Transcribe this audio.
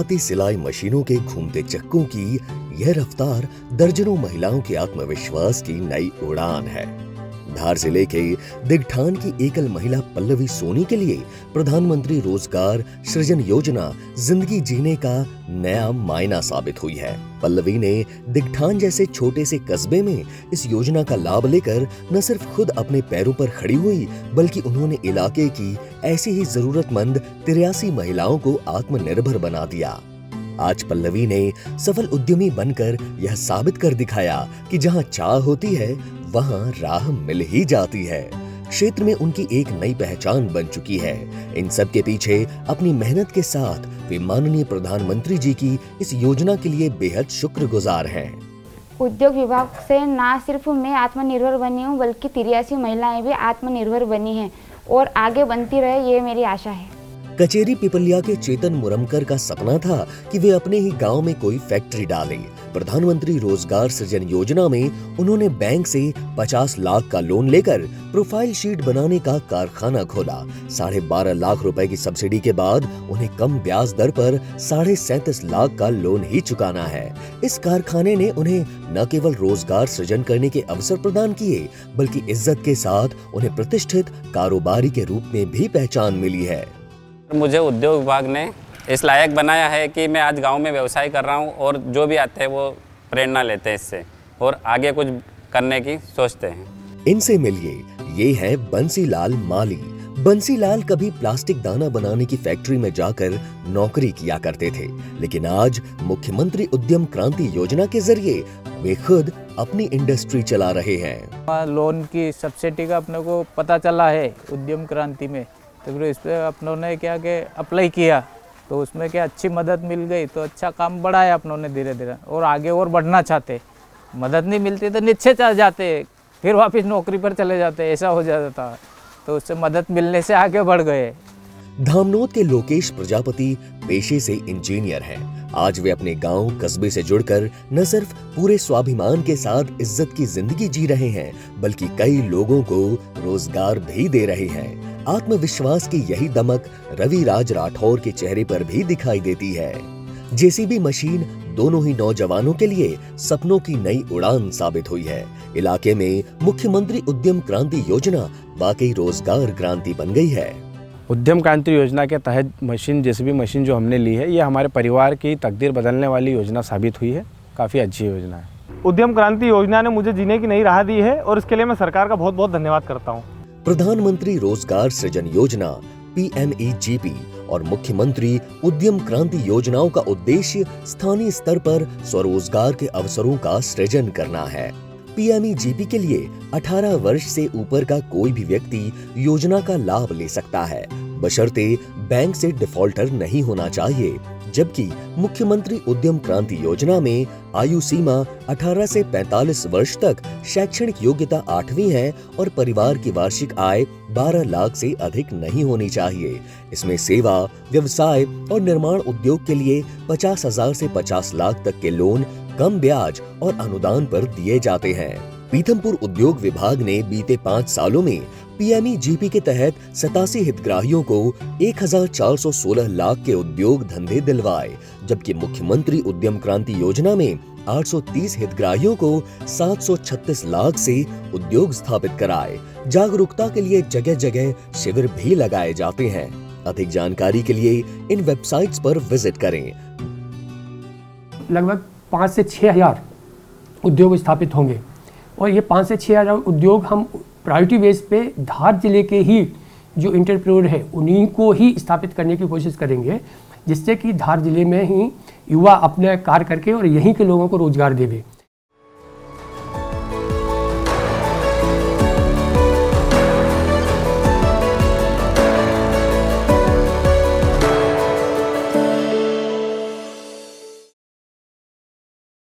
चमचमाती सिलाई मशीनों के घूमते चक्कों की यह रफ्तार दर्जनों महिलाओं के आत्मविश्वास की नई उड़ान है। धार जिले के दिगठान की एकल महिला पल्लवी सोनी के लिए प्रधानमंत्री रोजगार सृजन योजना जिंदगी जीने का नया मायना साबित हुई है। पल्लवी ने दिगठान जैसे छोटे से कस्बे में इस योजना का लाभ लेकर न सिर्फ खुद अपने पैरों पर खड़ी हुई, बल्कि उन्होंने इलाके की ऐसी ही जरूरतमंद 83 महिलाओं को आत्मनिर्भर बना दिया। आज पल्लवी ने सफल उद्यमी बनकर यह साबित कर दिखाया कि जहां चाह होती है वहां राह मिल ही जाती है। क्षेत्र में उनकी एक नई पहचान बन चुकी है। इन सब के पीछे अपनी मेहनत के साथ वे माननीय प्रधानमंत्री जी की इस योजना के लिए बेहद शुक्रगुजार हैं। उद्योग विभाग से ना सिर्फ मैं आत्मनिर्भर बनी हूँ, बल्कि 83 महिलाएं भी आत्मनिर्भर बनी हैं और आगे बनती रहे, ये मेरी आशा है। कचेरी पिपलिया के चेतन मुरमकर का सपना था कि वे अपने ही गांव में कोई फैक्ट्री डालें। प्रधानमंत्री रोजगार सृजन योजना में उन्होंने बैंक से 50 लाख का लोन लेकर प्रोफाइल शीट बनाने का कारखाना खोला। 12.5 लाख रुपए की सब्सिडी के बाद उन्हें कम ब्याज दर पर 37.5 लाख का लोन ही चुकाना है। इस कारखाने ने उन्हें न केवल रोजगार सृजन करने के अवसर प्रदान किए, बल्कि इज्जत के साथ उन्हें प्रतिष्ठित कारोबारी के रूप में भी पहचान मिली है। मुझे उद्योग विभाग ने इस लायक बनाया है कि मैं आज गांव में व्यवसाय कर रहा हूं और जो भी आते हैं वो प्रेरणा लेते हैं इससे और आगे कुछ करने की सोचते हैं। इनसे मिलिए, ये है बंसीलाल माली। बंसीलाल कभी प्लास्टिक दाना बनाने की फैक्ट्री में जाकर नौकरी किया करते थे, लेकिन आज मुख्यमंत्री उद्यम क्रांति योजना के जरिए वे खुद अपनी इंडस्ट्री चला रहे हैं। लोन की सब्सिडी का अपने को पता चला है उद्यम क्रांति में, तो फिर इस पर अपनों ने क्या कि अप्लाई किया, तो उसमें क्या अच्छी मदद मिल गई, तो अच्छा काम बढ़ाया अपनों ने धीरे धीरे और आगे और बढ़ना चाहते। मदद नहीं मिलती तो नीचे चल जाते, फिर वापस नौकरी पर चले जाते, ऐसा हो जाता था। तो उससे मदद मिलने से आगे बढ़ गए। धामनोद के लोकेश प्रजापति पेशे से इंजीनियर हैं। आज वे अपने गांव कस्बे से जुड़कर न सिर्फ पूरे स्वाभिमान के साथ इज्जत की जिंदगी जी रहे हैं, बल्कि कई लोगों को रोजगार भी दे रहे हैं। आत्मविश्वास की यही दमक रवि राज राठौर के चेहरे पर भी दिखाई देती है। जेसीबी मशीन दोनों ही नौजवानों के लिए सपनों की नई उड़ान साबित हुई है। इलाके में मुख्यमंत्री उद्यम क्रांति योजना वाकई रोजगार क्रांति बन गई है। उद्यम क्रांति योजना के तहत मशीन जेसीबी मशीन जो हमने ली है, ये हमारे परिवार की तकदीर बदलने वाली योजना साबित हुई है। काफ़ी अच्छी योजना है। उद्यम क्रांति योजना ने मुझे जीने की नई राह दी है और इसके लिए मैं सरकार का बहुत बहुत धन्यवाद करता हूँ। प्रधानमंत्री रोजगार सृजन योजना PMEGP और मुख्यमंत्री उद्यम क्रांति योजनाओं का उद्देश्य स्थानीय स्तर पर स्वरोजगार के अवसरों का सृजन करना है। PMEGP के लिए 18 वर्ष से ऊपर का कोई भी व्यक्ति योजना का लाभ ले सकता है, बशर्ते बैंक से डिफॉल्टर नहीं होना चाहिए। जबकि मुख्यमंत्री उद्यम क्रांति योजना में आयु सीमा 18 से 45 वर्ष तक, शैक्षणिक योग्यता 8वीं है और परिवार की वार्षिक आय 12 लाख से अधिक नहीं होनी चाहिए। इसमें सेवा, व्यवसाय और निर्माण उद्योग के लिए 50,000 से 50 लाख तक के लोन कम ब्याज और अनुदान पर दिए जाते हैं। पीथमपुर उद्योग विभाग ने बीते 5 सालों में PMEGP के तहत 87 हितग्राहियों को 1416 लाख के उद्योग धंधे दिलवाए, जबकि मुख्यमंत्री उद्यम क्रांति योजना में 830 हितग्राहियों को 736 लाख से उद्योग स्थापित कराए। जागरूकता के लिए जगह जगह शिविर भी लगाए जाते हैं। अधिक जानकारी के लिए इन वेबसाइट्स पर विजिट करें। लगभग 5 से 6 हजार उद्योग स्थापित होंगे और ये 5 से 6 हजार उद्योग हम प्रायोरिटी बेस पे धार जिले के ही जो एंटरप्रेन्योर है उन्हीं को ही स्थापित करने की कोशिश करेंगे, जिससे कि धार जिले में ही युवा अपने कार्य करके और यहीं के लोगों को रोजगार देवे।